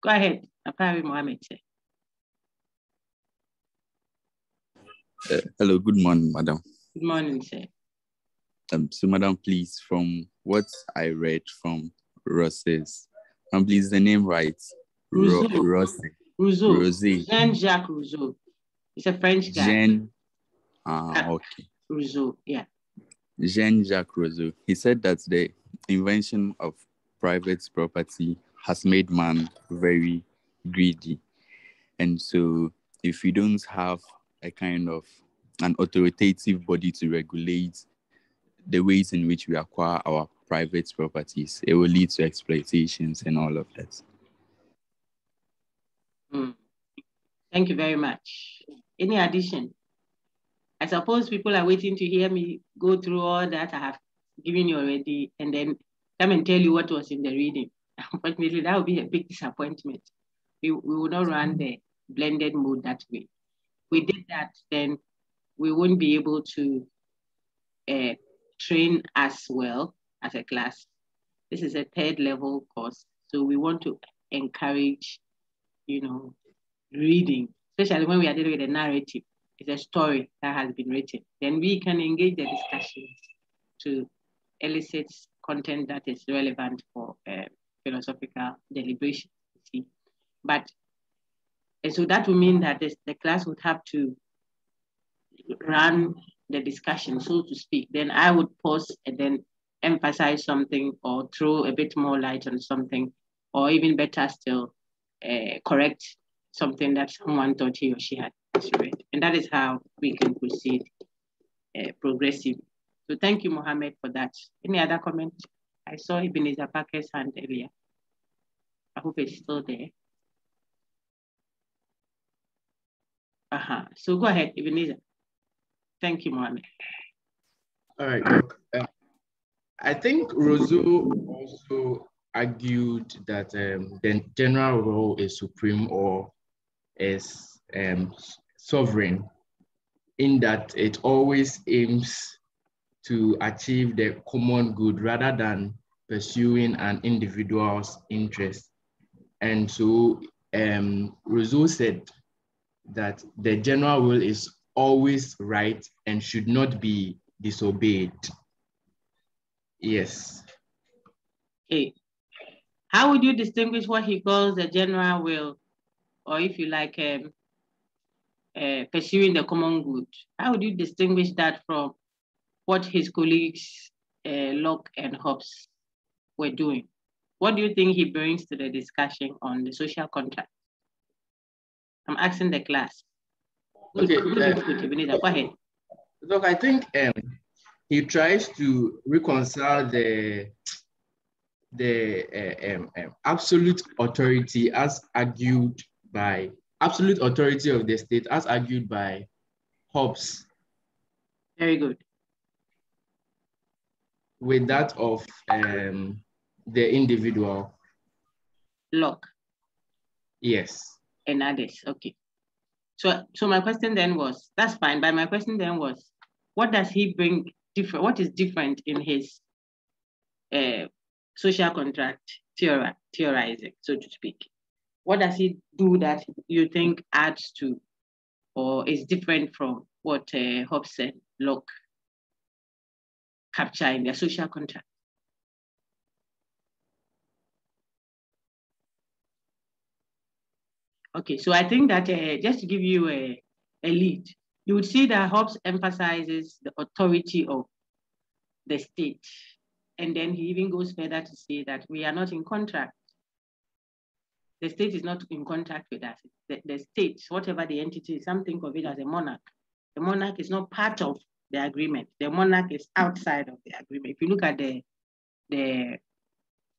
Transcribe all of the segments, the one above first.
Go ahead, Apari Mohammed. Hello, good morning, madam. Good morning, sir. So, madam, please, from what I read from Rousseau's, and please, the name right? Rousseau. Rousseau. Jean-Jacques Rousseau. He's a French guy. Okay. Rousseau, yeah. Jean-Jacques Rousseau. He said that the invention of private property has made man very greedy. And so if we don't have a kind of an authoritative body to regulate the ways in which we acquire our private properties, it will lead to exploitations and all of that. Thank you very much. Any addition? I suppose people are waiting to hear me go through all that I have given you already and then come and tell you what was in the reading. Unfortunately, that would be a big disappointment. We will not run the blended mode that way. If we did that, then we won't be able to train as well as a class. This is a third level course. So we want to encourage, reading, especially when we are dealing with a narrative. It's a story that has been written. Then we can engage the discussions to elicit content that is relevant for philosophical deliberation. And so that would mean that the class would have to run the discussion, so to speak. Then I would pause and then emphasize something or throw a bit more light on something, or even better still, correct something that someone thought he or she had read. And that is how we can proceed progressively. So thank you, Mohammed, for that. Any other comment? I saw Ebenezer Parker's hand earlier. I hope it's still there. So go ahead, Ebenezer. Thank you, Mohammed. All right, Doc. I think Rousseau also argued that the general rule is supreme or is sovereign, in that it always aims to achieve the common good rather than pursuing an individual's interest. And so Rousseau said that the general will is always right and should not be disobeyed. Yes. Okay. How would you distinguish what he calls the general will, or if you like, pursuing the common good? How would you distinguish that from what his colleagues, Locke and Hobbes, were doing? What do you think he brings to the discussion on the social contract? I'm asking the class. Okay. Go ahead. Look, I think he tries to reconcile the absolute authority as argued by absolute authority of the state as argued by Hobbes. Very good. With that of the individual. Locke. Yes. And others. Okay. So my question then was, that's fine, but my question then was, what does he bring different? What is different in his social contract theorizing, so to speak? What does he do that you think adds to or is different from what Hobbes and Locke capture in their social contract? Okay, so I think that just to give you a lead, you would see that Hobbes emphasizes the authority of the state. And then he even goes further to say that we are not in contract. The state is not in contract with us. The state, whatever the entity is, some think of it as a monarch. The monarch is not part of the agreement. The monarch is outside of the agreement. If you look at the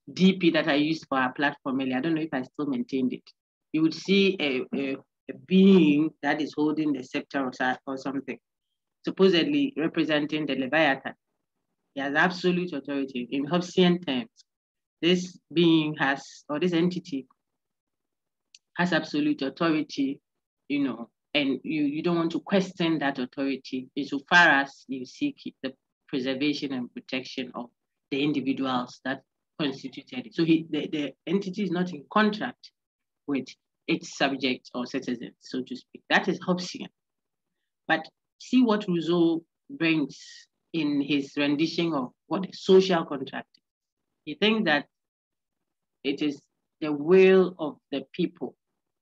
DP that I used for our platform earlier, I don't know if I still maintained it. You would see a being that is holding the scepter or something, supposedly representing the Leviathan. He has absolute authority. In Hobbesian terms, this being has, or this entity has absolute authority, and you don't want to question that authority insofar as you seek the preservation and protection of the individuals that constituted it. So the entity is not in contract with its subject or citizens, so to speak. That is Hobbesian. But see what Rousseau brings in his rendition of what a social contract is. He thinks that it is the will of the people,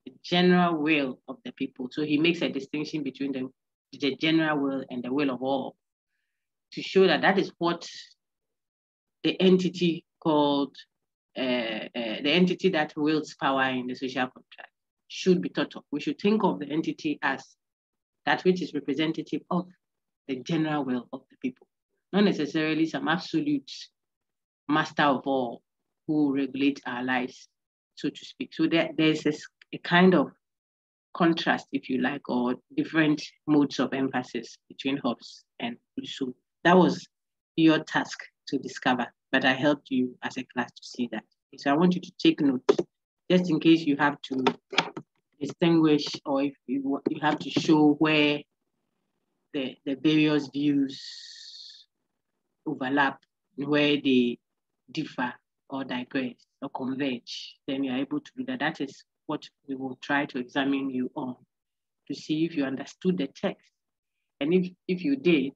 the general will of the people. So he makes a distinction between the general will and the will of all, to show that that is what the entity called, the entity that wields power in the social contract should be thought of. We should think of the entity as that which is representative of the general will of the people, not necessarily some absolute master of all who regulate our lives, so to speak. So there's a kind of contrast, if you like, or different modes of emphasis between Hobbes and Rousseau. That was your task to discover, but I helped you as a class to see that. So I want you to take note, just in case you have to distinguish, or if you have to show where the various views overlap, where they differ or digress or converge, then you're able to do that. That is what we will try to examine you on, to see if you understood the text. And if you did,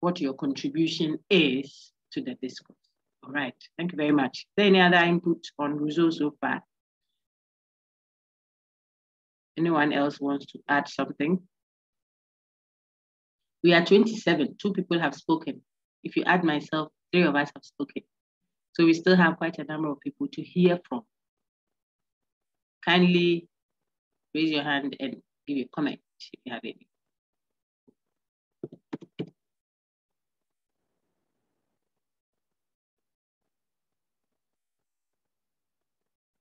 what your contribution is to the discourse. All right, thank you very much. Is there any other input on Rousseau so far? Anyone else wants to add something? We are 27, 2 people have spoken. If you add myself, 3 of us have spoken. So we still have quite a number of people to hear from. Kindly raise your hand and give a comment if you have any.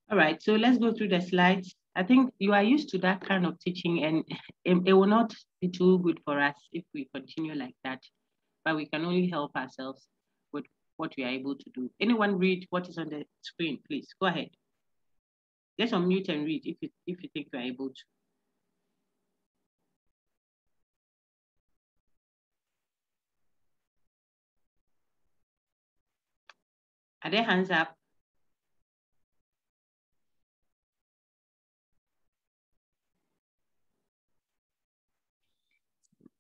All right, so let's go through the slides. I think you are used to that kind of teaching, and it will not be too good for us if we continue like that, but we can only help ourselves with what we are able to do. Anyone read what is on the screen, please, go ahead. Just unmute and read if you think you are able to. Are there hands up?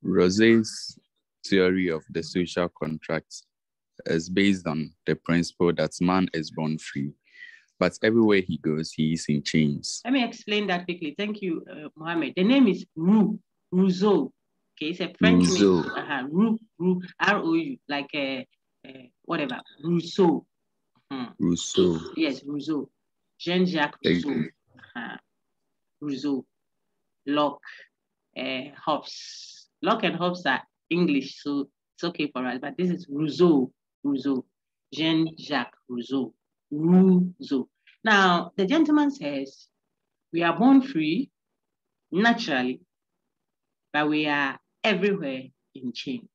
Rousseau's theory of the social contract is based on the principle that man is born free, but everywhere he goes, he is in chains. Let me explain that quickly. Thank you, Mohammed. The name is Rousseau. Okay, it's a French Rousseau. name. R-O-U, like whatever. Rousseau. Rousseau. Yes, Rousseau. Jean-Jacques Rousseau. Rousseau. Locke. Hobbes. Locke and Hobbes are English, so it's okay for us. But this is Rousseau. Rousseau. Jean-Jacques Rousseau. Rousseau. Now, the gentleman says, we are born free, naturally, but we are everywhere in chains.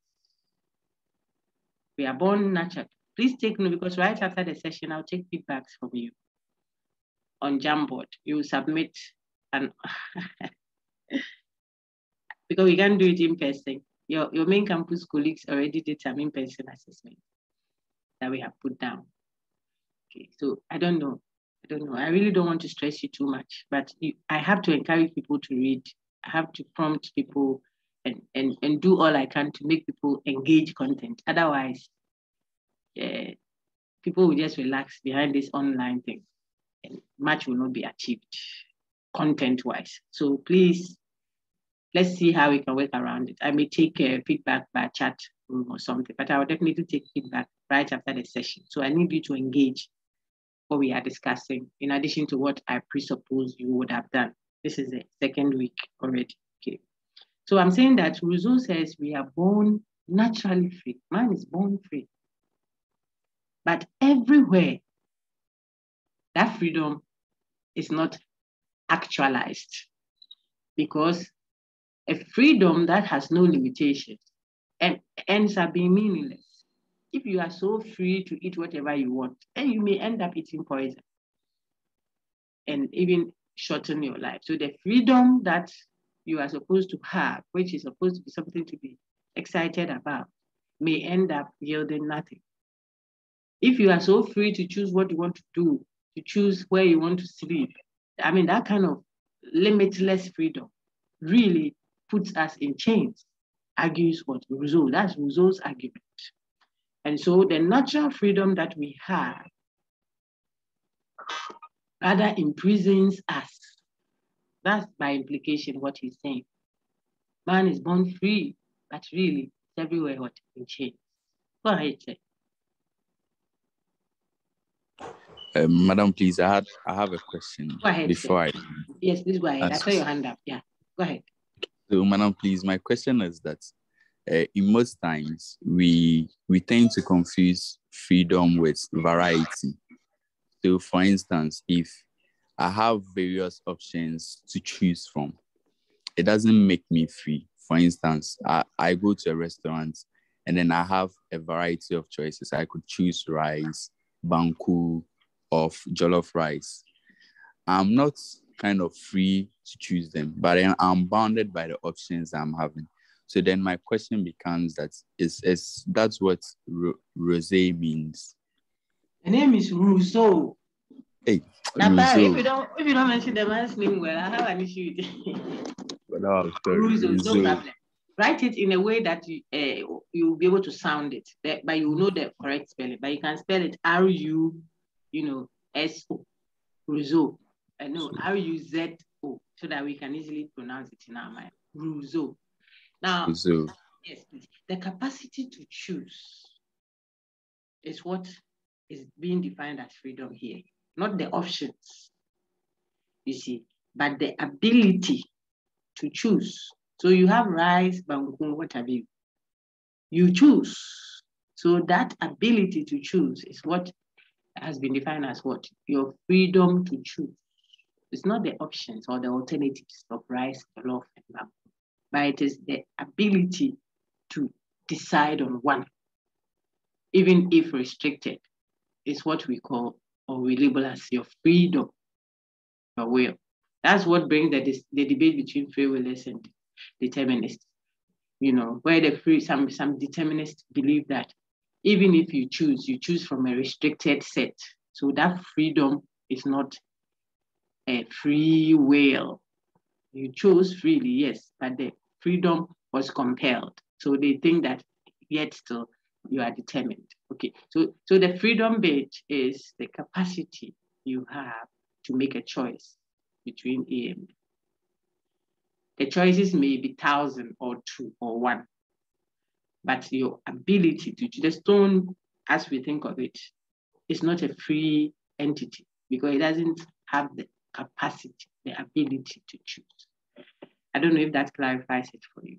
We are born naturally. Please take note, because right after the session, I'll take feedbacks from you on Jamboard. You submit, and because we can't do it in person. Your main campus colleagues already did some in-person assessment that we have put down. Okay, so I don't know. I really don't want to stress you too much, but I have to encourage people to read. I have to prompt people and do all I can to make people engage content. Otherwise, people will just relax behind this online thing and much will not be achieved content-wise. So please, let's see how we can work around it. I may take feedback by chat room or something, but I will definitely take feedback right after the session. So I need you to engage what we are discussing, in addition to what I presuppose you would have done. This is the 2nd week already. Okay. So I'm saying that Rousseau says we are born naturally free. Man is born free. But everywhere, that freedom is not actualized, because a freedom that has no limitations ends up being meaningless. If you are so free to eat whatever you want, then you may end up eating poison and even shorten your life. So the freedom that you are supposed to have, which is supposed to be something to be excited about, may end up yielding nothing. If you are so free to choose what you want to do, to choose where you want to sleep, I mean, that kind of limitless freedom really puts us in chains, argues what Rousseau. That's Rousseau's argument. And so the natural freedom that we have rather imprisons us. That's by implication what he's saying. Man is born free, but really it's everywhere what in chains. Go ahead, sir. Madam, please, I have a question. Go ahead, before sir. Yes, please go ahead. I saw your hand up. Yeah, go ahead. So, Madam, please, my question is that in most times we tend to confuse freedom with variety. So, for instance, if I have various options to choose from, it doesn't make me free. For instance, I go to a restaurant and then I have a variety of choices. I could choose rice, banku, of jollof rice. I'm not kind of free to choose them, but I'm bounded by the options I'm having. So then my question becomes that is that's what Rousseau means. The name is Rousseau. Hey, Rousseau. If you don't mention the man's name well, I have an issue with it. Rousseau, no problem. Write it in a way that you'll be able to sound it, but you know the correct spelling. But you can spell it R-U-S-O, Rousseau. No, R-U-Z-O, so that we can easily pronounce it in our mind. Rousseau. Now, Rousseau. Yes, please. The capacity to choose is what is being defined as freedom here, not the options, you see, but the ability to choose. So you have rice, banku, what have you. You choose. So that ability to choose is what has been defined as what? Your freedom to choose. It's not the options or the alternatives of rice, jollof, and banku, but it is the ability to decide on one, even if restricted, is what we call or we label as your freedom, your will. That's what brings the debate between free willers and determinists. Where some determinists believe that even if you choose from a restricted set. So that freedom is not a free will. You chose freely, yes, but the freedom was compelled. So they think that yet still you are determined. Okay, so the freedom bit is the capacity you have to make a choice between A and B. The choices may be 1,000 or 2 or 1, but your ability to choose, the stone, as we think of it, is not a free entity because it doesn't have the capacity, the ability to choose. I don't know if that clarifies it for you.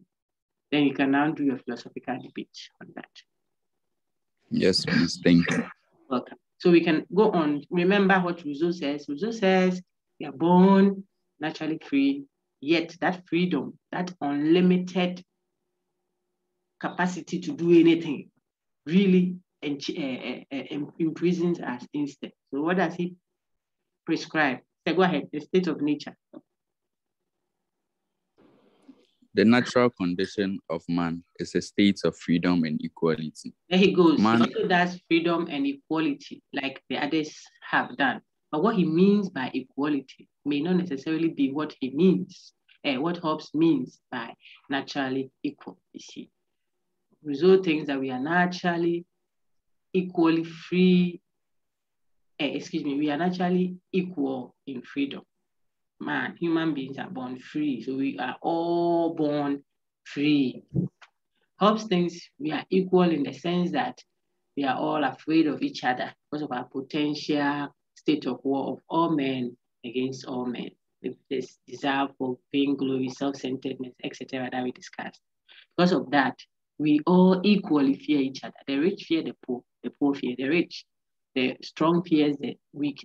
Then you can now do your philosophical debate on that. Yes, please. Thank you. Welcome. So we can go on. Remember what Rousseau says. Rousseau says we are born naturally free, yet that freedom, that unlimited capacity to do anything, really imprisons us instead. So what does he prescribe? So go ahead, the state of nature. The natural condition of man is a state of freedom and equality. There he goes. He also does freedom and equality, like the others have done. But what he means by equality may not necessarily be what he means, what Hobbes means by naturally equal, you see. Rousseau thinks that we are naturally equally free, we are naturally equal in freedom. Man, human beings are born free, so we are all born free. Hobbes thinks we are equal in the sense that we are all afraid of each other because of our potential state of war of all men against all men. This desire for vainglory, self-centeredness, etc. that we discussed. Because of that, we all equally fear each other. The rich fear the poor fear the rich. The strong fears the weak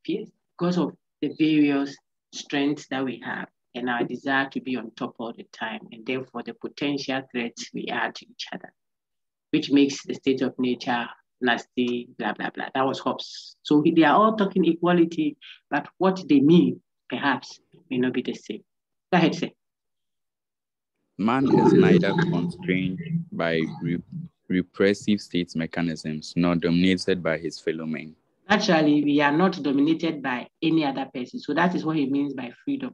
fears, because of the various strengths that we have and our desire to be on top all the time, and therefore the potential threats we are to each other, which makes the state of nature nasty, blah, blah, blah. That was Hobbes. So they are all talking equality, but what they mean, perhaps, may not be the same. Go ahead, sir. Man is neither constrained by repressive state mechanisms nor dominated by his fellow men. Naturally, we are not dominated by any other person. So that is what he means by freedom.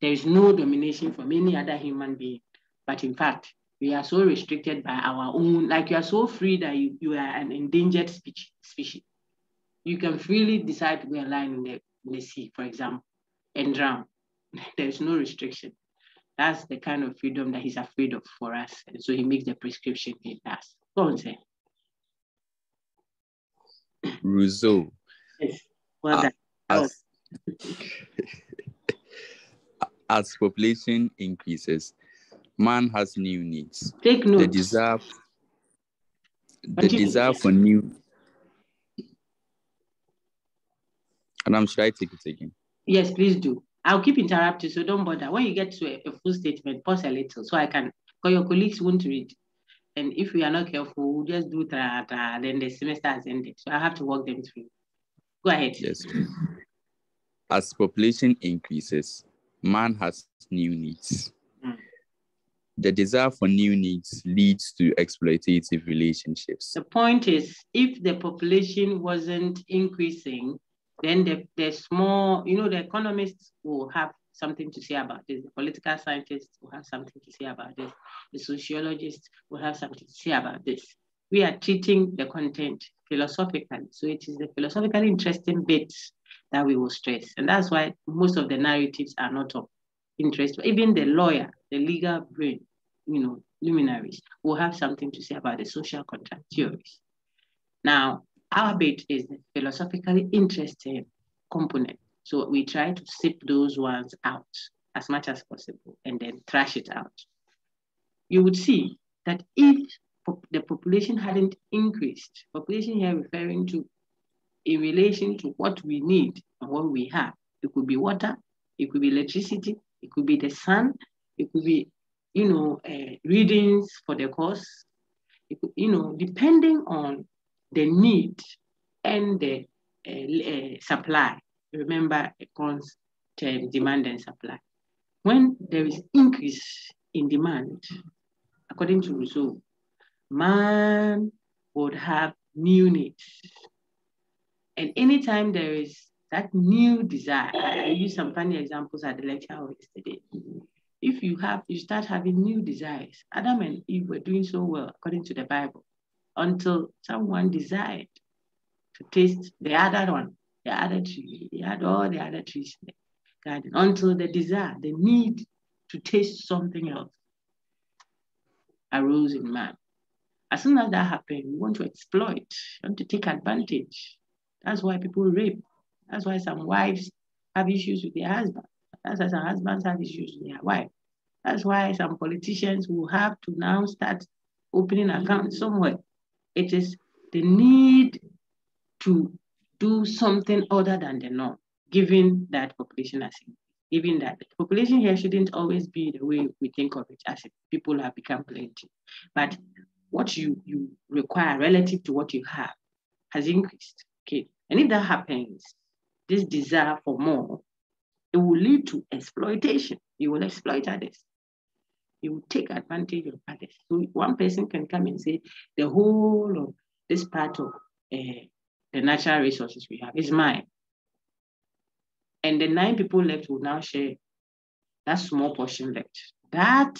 There is no domination from any other human being. But in fact, we are so restricted by our own, like you are so free that you are an endangered species. You can freely decide to go and lie in the sea, for example, and drown. There is no restriction. That's the kind of freedom that he's afraid of for us. And so he makes the prescription he does. Go on, say. Rousseau. Yes. Well done. As, as population increases, man has new needs. Take note. The desire for new. And should I take it again? Yes, please do. I'll keep interrupting, so don't bother. When you get to a full statement, pause a little so I can, because your colleagues won't read. And if we are not careful, we'll just do then the semester has ended. So I have to walk them through. Go ahead. Yes. As population increases, man has new needs. The desire for new needs leads to exploitative relationships. The point is, if the population wasn't increasing, then there's more, the economists will have something to say about this. The political scientists will have something to say about this. The sociologists will have something to say about this. We are treating the content philosophically. So it is the philosophically interesting bits that we will stress. And that's why most of the narratives are not of interest. Even the lawyer, the legal brain, luminaries will have something to say about the social contract theories. Now, our bit is the philosophically interesting component. So we try to sip those ones out as much as possible and then trash it out. You would see that if the population hadn't increased, population here referring to in relation to what we need and what we have. It could be water, it could be electricity, it could be the sun, it could be, readings for the course, it could, depending on the need and the supply. Remember, it comes to demand and supply. When there is increase in demand, according to Rousseau, man would have new needs. And anytime there is that new desire, I used some funny examples at the lecture yesterday. If you start having new desires, Adam and Eve were doing so well, according to the Bible, until someone desired to taste the other one, the other tree. They had all the other trees in the garden, until the desire, the need to taste something else arose in man. As soon as that happened, we want to exploit, we want to take advantage. That's why people rape. That's why some wives have issues with their husband. That's why some husbands have issues with their wife. That's why some politicians will have to now start opening accounts somewhere. It is the need to do something other than the norm, given that population has increased. Given that the population here shouldn't always be the way we think of it, as if people have become plenty. But what you require relative to what you have has increased. Okay. And if that happens, this desire for more, it will lead to exploitation. You will exploit others. You will take advantage of others. So one person can come and say, the whole of this part of the natural resources we have is mine. And the 9 people left will now share that small portion left. That,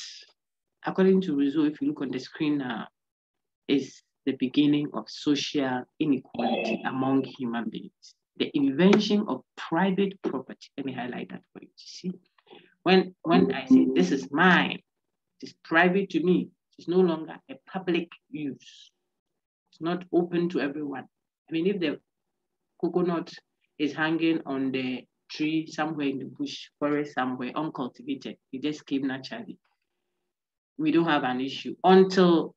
according to Rousseau, if you look on the screen now, is the beginning of social inequality among human beings. The invention of private property. Let me highlight that for you to see. When I say this is mine, it is private to me. It's no longer a public use. It's not open to everyone. I mean, if the coconut is hanging on the tree somewhere in the bush, forest somewhere, uncultivated, it just came naturally. We don't have an issue until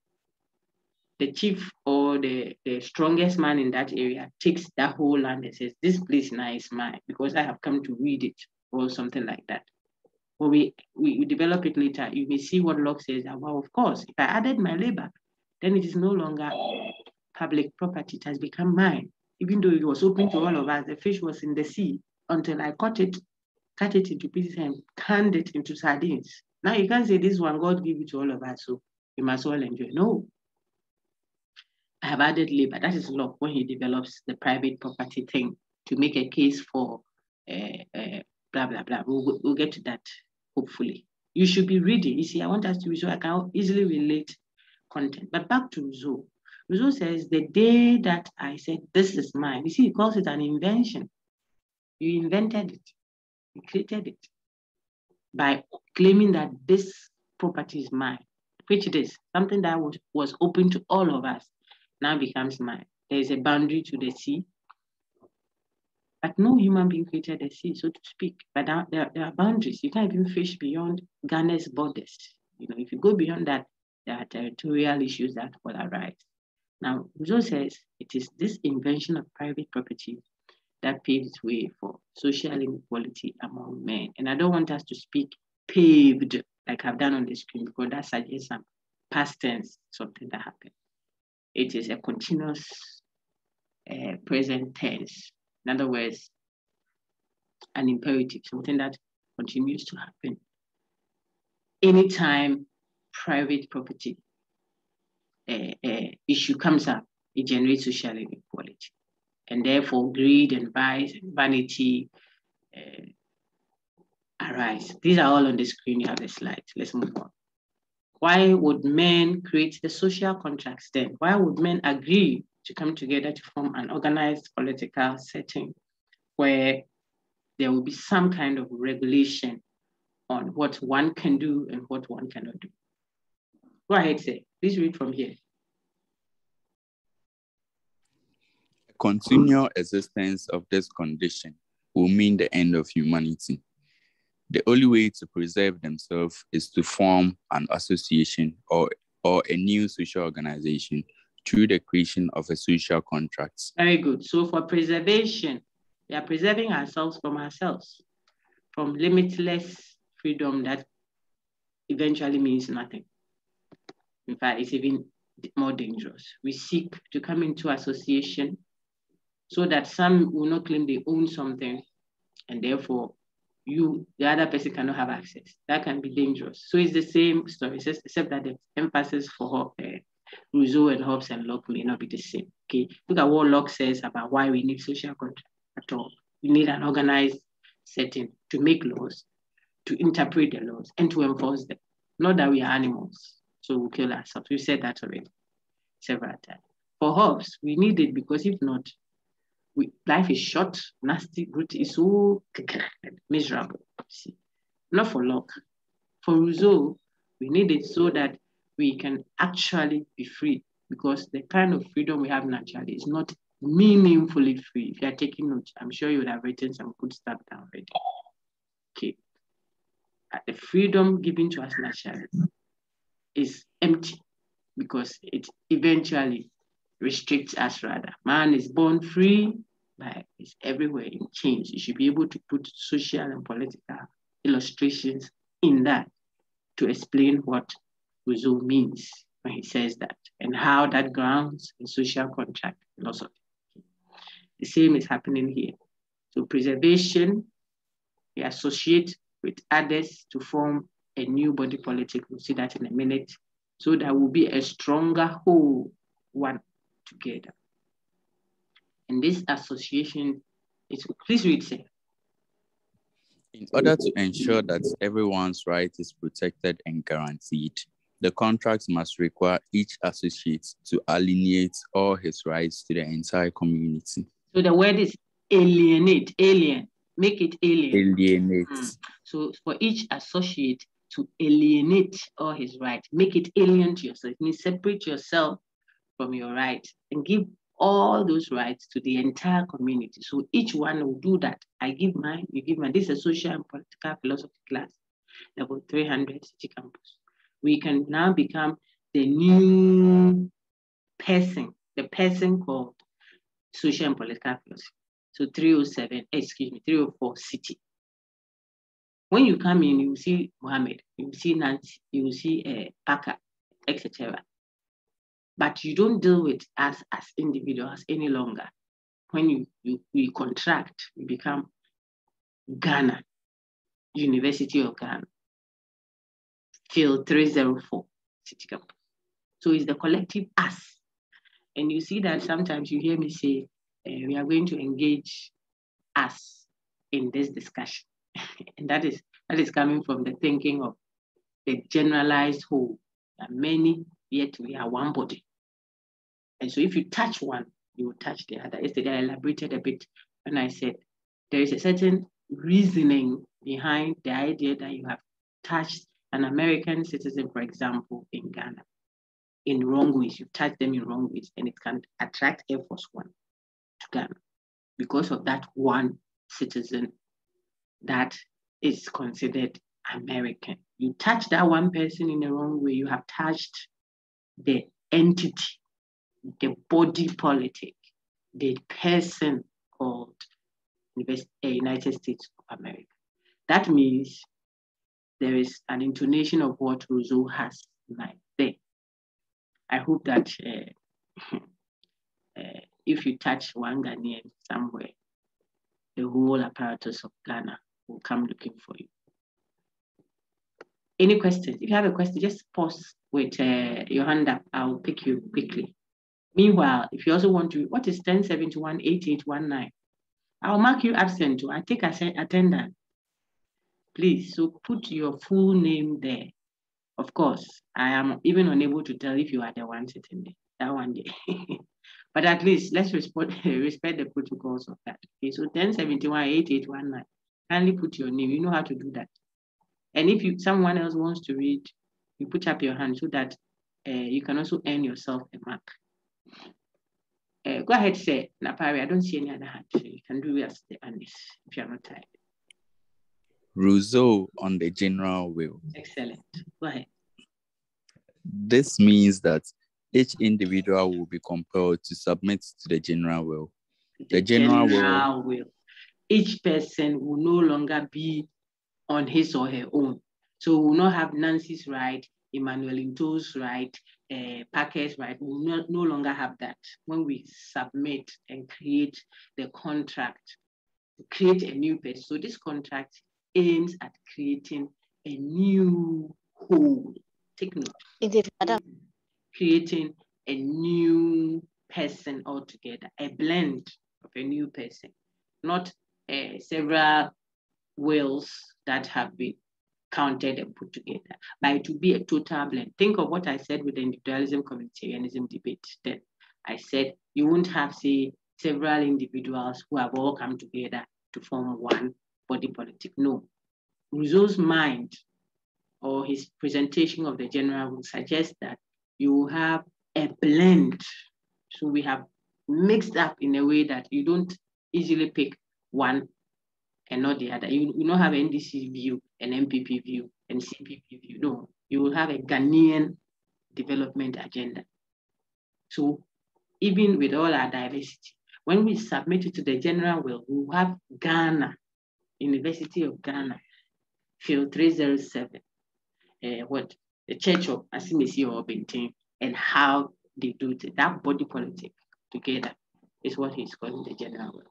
the chief or the strongest man in that area takes that whole land and says, this place now is mine because I have come to read it, or something like that. When we develop it later, you may see what Locke says that, well, of course, if I added my labor, then it is no longer public property. It has become mine. Even though it was open to all of us, the fish was in the sea until I cut it into pieces and canned it into sardines. Now you can't say this one, God gave it to all of us, so we must all enjoy. No. I have added labor. That is Locke when he develops the private property thing to make a case for blah, blah, blah. We'll get to that, hopefully. You should be reading. You see, I want us to read so I can easily relate content. But back to Rousseau. Rousseau says, the day that I said, this is mine. You see, he calls it an invention. You invented it. You created it by claiming that this property is mine, which it is. Something that was open to all of us now becomes mine. There is a boundary to the sea, but no human being created the sea, so to speak. But there are boundaries. You can't even fish beyond Ghana's borders. You know, if you go beyond that, there are territorial issues that will arise. Now, Rousseau says it is this invention of private property that paves way for social inequality among men. And I don't want us to speak paved like I've done on the screen, because that suggests some past tense, something that happened. It is a continuous present tense. In other words, an imperative, something that continues to happen. Anytime private property issue comes up, it generates social inequality. And therefore, greed and vice and vanity arise. These are all on the screen. You have the slides. Let's move on. Why would men create the social contracts then? Why would men agree to come together to form an organized political setting where there will be some kind of regulation on what one can do and what one cannot do? Go ahead, say. Please read from here. Continual existence of this condition will mean the end of humanity. The only way to preserve themselves is to form an association or a new social organization through the creation of a social contract. Very good. So for preservation, we are preserving ourselves, from limitless freedom that eventually means nothing. In fact, it's even more dangerous. We seek to come into association so that some will not claim they own something, and therefore the other person cannot have access. That can be dangerous. So it's the same story, except that the emphasis for Rousseau and Hobbes and Locke may not be the same. Okay, look at what Locke says about why we need social contract at all. We need an organized setting to make laws, to interpret the laws, and to enforce them. Not that we are animals, so we'll kill ourselves. We've said that already several times. For Hobbes, we need it because if not, life is short, nasty, brutal, it's so miserable. See, not for Locke. For Rousseau, we need it so that we can actually be free, because the kind of freedom we have naturally is not meaningfully free. If you are taking notes, I'm sure you would have written some good stuff down already. Okay. The freedom given to us naturally is empty because it eventually restricts us rather. Man is born free, but it's everywhere in chains. You should be able to put social and political illustrations in that to explain what Rousseau means when he says that and how that grounds in social contract philosophy. The same is happening here. So preservation, we associate with others to form a new body politic. We'll see that in a minute. So that will be a stronger whole one together. And this association is, please read, sir. In order to ensure that everyone's right is protected and guaranteed, the contract must require each associate to alienate all his rights to the entire community. So the word is alienate, alien, make it alien. Alienate. So for each associate to alienate all his rights, make it alien to yourself. It means separate yourself from your right and give all those rights to the entire community. So each one will do that. I give mine, you give mine. This is a social and political philosophy class, level 300 City Campus. We can now become the new person, the person called social and political philosophy. So 304 City. When you come in, you will see Mohammed, you will see Nancy, you will see Packer, etc. But you don't deal with us as individuals any longer. When we contract, we become Ghana, University of Ghana, Field 304, City Campus. So it's the collective us And you see that sometimes you hear me say, we are going to engage us in this discussion. And that is coming from the thinking of the generalized whole. There are many, yet we are one body. And so if you touch one, you will touch the other. Yesterday, I elaborated a bit when I said there is a certain reasoning behind the idea that you have touched an American citizen, for example, in Ghana, in wrong ways. You touch them in wrong ways, and it can attract Air Force One to Ghana because of that one citizen that is considered American. You touch that one person in the wrong way, you have touched the entity, the body politic, the person called United States of America. That means there is an intonation of what Rousseau has like there. I hope that if you touch one Ghanaian somewhere, the whole apparatus of Ghana will come looking for you. Any questions? If you have a question, just pause with your hand up. I'll pick you quickly. Meanwhile, if you also want to, what is 1071-8819? I'll mark you absent too. I take attendance. Please, so put your full name there. Of course, I am even unable to tell if you are the one sitting there, that one day. But at least let's respect the protocols of that. Okay, so 1071-8819. Kindly put your name. You know how to do that. And if someone else wants to read, you put up your hand so that you can also earn yourself a mark. Go ahead, say, Napari. I don't see any other hand. So you can do as the Anis if you're not tired. Rousseau on the general will. Excellent. Go ahead. This means that each individual will be compelled to submit to the general will. The general will. Each person will no longer be on his or her own. So we will not have Nancy's right, Emmanuel Into's right, Parker's right. We will no longer have that. When we submit and create the contract, create a new person. So this contract aims at creating a new whole. Take note. Creating a new person altogether, a blend of a new person, not several wills that have been counted and put together, but it will be a total blend. Think of what I said with the individualism communitarianism debate. Then I said you won't have, say, several individuals who have all come together to form one body politic. No. Rousseau's mind or his presentation of the general will suggest that you have a blend. So we have mixed up in a way that you don't easily pick one and not the other. You don't have NDC view, an MPP view, and CPP view. No, you will have a Ghanaian development agenda. So even with all our diversity, when we submit it to the general will, we will have Ghana, University of Ghana, Field 307, the Church of Asimesi or Bentin, and how they do it. That body politic together is what he's calling the general will.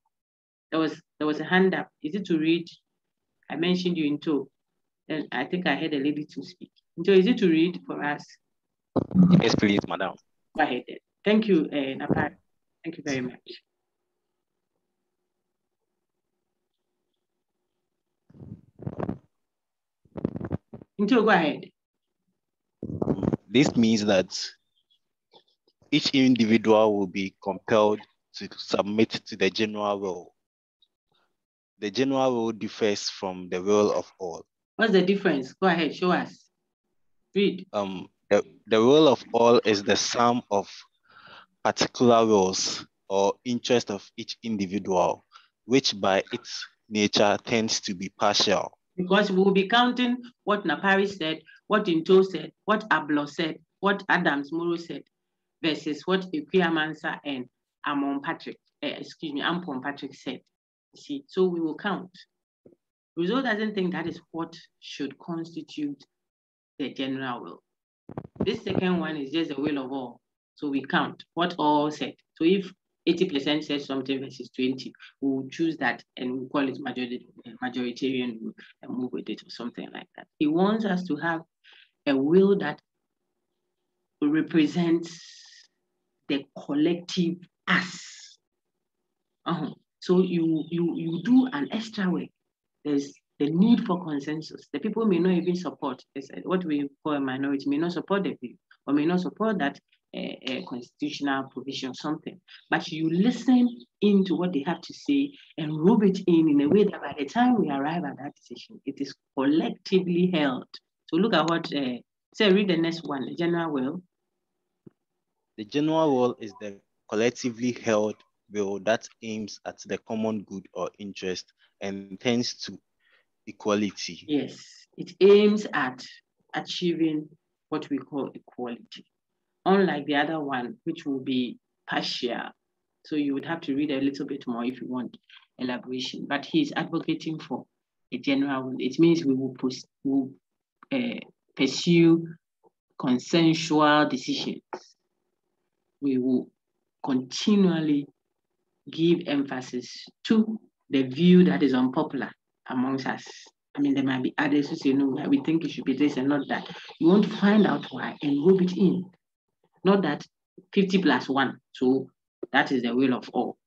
There was a hand up. Is it to read? I mentioned you Into. Then I think I heard a lady to speak. Into, is it to read for us? Yes, please, madam. Go ahead. Thank you, Napar. Thank you very much. Into, go ahead. This means that each individual will be compelled to submit to the general will. The general will differs from the will of all. What's the difference? Go ahead, show us. Read. The will of all is the sum of particular wills or interest of each individual, which by its nature tends to be partial. Because we will be counting what Napari said, what Into said, what Ablo said, what Adams Moro said, versus what Ikuyamansa and Ampon Patrick said. See, so we will count. Rousseau doesn't think that is what should constitute the general will. This second one is just the will of all. So we count what all said. So if 80% says something versus 20, we will choose that and we'll call it majoritarian and move with it or something like that. He wants us to have a will that represents the collective us. So you do an extra work. There's the need for consensus. The people may not even support what we call a minority, may not support the view or may not support that constitutional provision or something. But you listen into what they have to say and rub it in a way that by the time we arrive at that decision, it is collectively held. So look at what, say, read the next one, the general will. The general will is the collectively held will that aims at the common good or interest and tends to equality. Yes, it aims at achieving what we call equality. Unlike the other one, which will be partial. So you would have to read a little bit more if you want elaboration. But he's advocating for a general will. It means we will pursue consensual decisions. We will continually give emphasis to the view that is unpopular amongst us. I mean, there might be others who say, no, we think it should be this and not that. You want to find out why and rub it in. Not that 50 plus 1. So that is the will of all.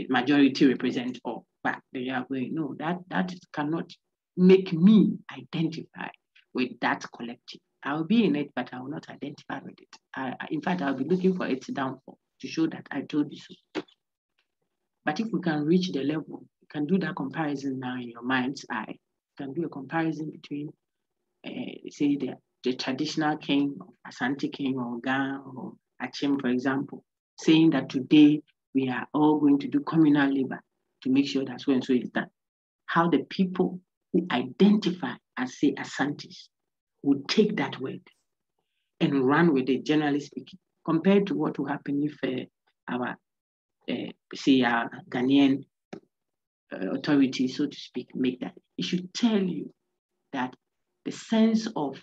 Majority represent all. But they are going, no, that cannot make me identify with that collective. I'll be in it, but I will not identify with it. In fact, I'll be looking for its downfall to show that I told you so. But if we can reach the level, you can do that comparison now in your mind's eye. You can do a comparison between, say, the traditional king of Asante King or Ghana or Achim, for example, saying that today we are all going to do communal labor to make sure that so and so is done. How the people who identify as, say, Asantes would take that word and run with it, generally speaking, compared to what will happen if our Ghanaian authorities, so to speak, make that. It should tell you that the sense of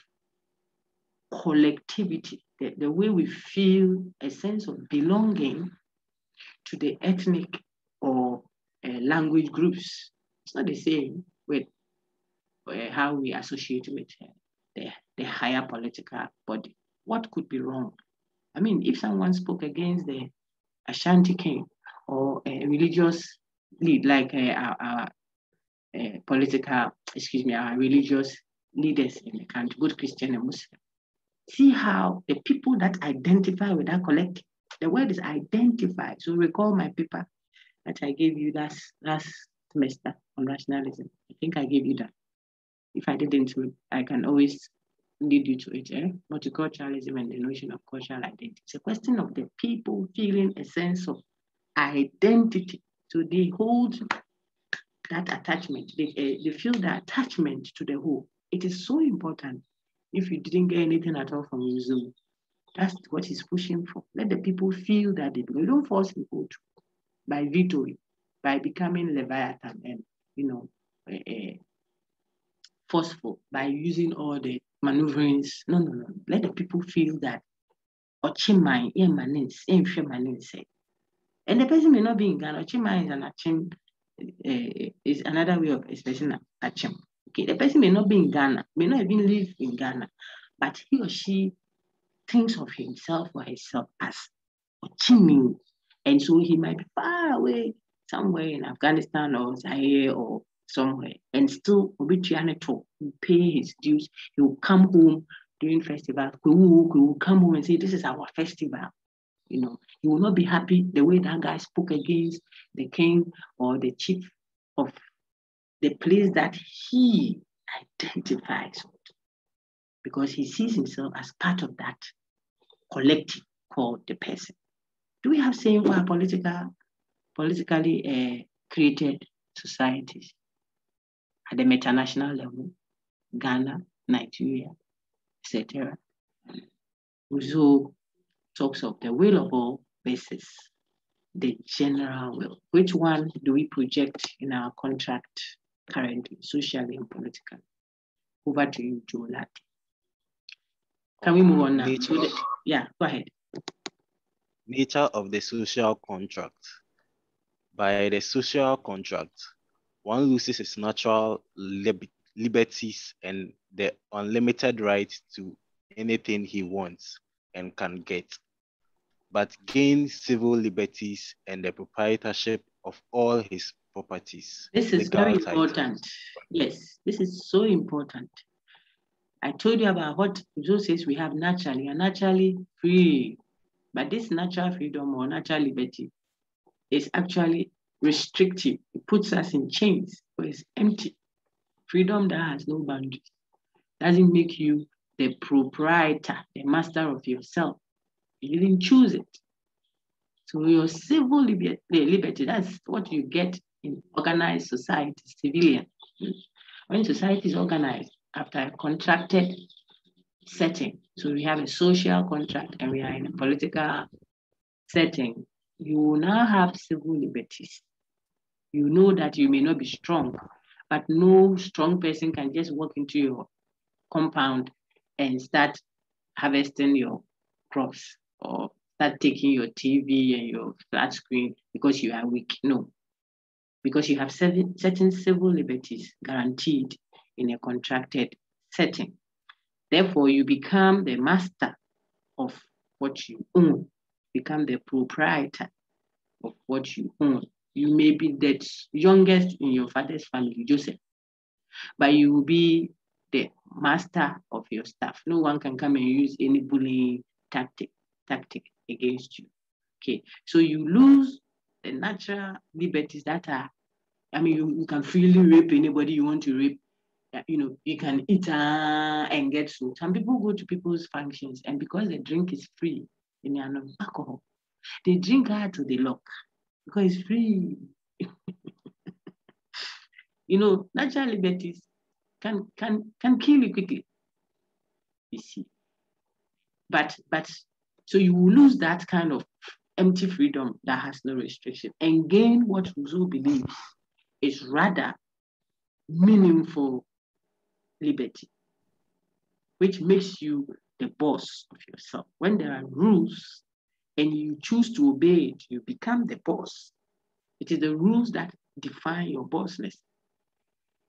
collectivity, the way we feel a sense of belonging to the ethnic or language groups, it's not the same with how we associate with the higher political body. What could be wrong? I mean, if someone spoke against the Ashanti king or a religious lead, like our religious leaders in the country, both Christian and Muslim, see how the people that identify with that collective, the word is identify. So recall my paper that I gave you last semester on rationalism. I think I gave you that. If I didn't, I can always lead you to it. Multiculturalism and the notion of cultural identity. It's a question of the people feeling a sense of identity. So they hold that attachment. They feel the attachment to the whole. It is so important. If you didn't get anything at all from Rousseau, that's what he's pushing for. Let the people feel that they belong. You don't force people to, by vetoing, by becoming Leviathan and, forceful, by using all the maneuverings. No. Let the people feel that Ochimai, and the person may not be in Ghana. Ochimai is an Achim, is another way of expressing Achim. Okay, the person may not be in Ghana, may not even live in Ghana, but he or she thinks of himself or herself as Ochimi. And so he might be far away, somewhere in Afghanistan or Zaire or somewhere, and still will pay his dues. He will come home during festival. He will come home and say, this is our festival. He will not be happy the way that guy spoke against the king or the chief of the place that he identifies with, because he sees himself as part of that collective called the person. Do we have same for our politically created societies at the metanational level, Ghana, Nigeria, etc.? Rousseau talks of the will of all versus the general will. Which one do we project in our contract currently, socially and politically? Over to you, Joe Latte. Can we move on now? Yeah, go ahead. Nature of the social contract. By the social contract, one loses his natural liberties and the unlimited right to anything he wants and can get. but gains civil liberties and the proprietorship of all his properties. This is Legal very titles. important. Yes, this is so important. I told you about what Rousseau says we have naturally. We are naturally free. But this natural freedom or natural liberty is actually restrictive. It puts us in chains, but it's empty. Freedom that has no boundaries doesn't make you the proprietor, the master of yourself. You didn't choose it. So your civil liberty, that's what you get in organized society, civilian. When society is organized after a contracted setting, so we have a social contract and we are in a political setting, you will now have civil liberties. You know that you may not be strong, but no strong person can just walk into your compound and start harvesting your crops or start taking your TV and your flat screen because you are weak. No, because you have certain civil liberties guaranteed in a contracted setting. Therefore, you become the master of what you own, become the proprietor of what you own. You may be the youngest in your father's family, Joseph, but you will be the master of your stuff. No one can come and use any bullying tactic against you. Okay, so you lose the natural liberties that are, I mean, you can freely rape anybody you want to rape. You can eat and get so. Some people go to people's functions, and because the drink is free, and they are not alcohol, they drink her to the lock because it's free. Natural liberties can kill you quickly. You see, but so you will lose that kind of empty freedom that has no restriction and gain what Rousseau believes is rather meaningful liberty, which makes you the boss of yourself. When there are rules and you choose to obey it, you become the boss. It is the rules that define your bossness.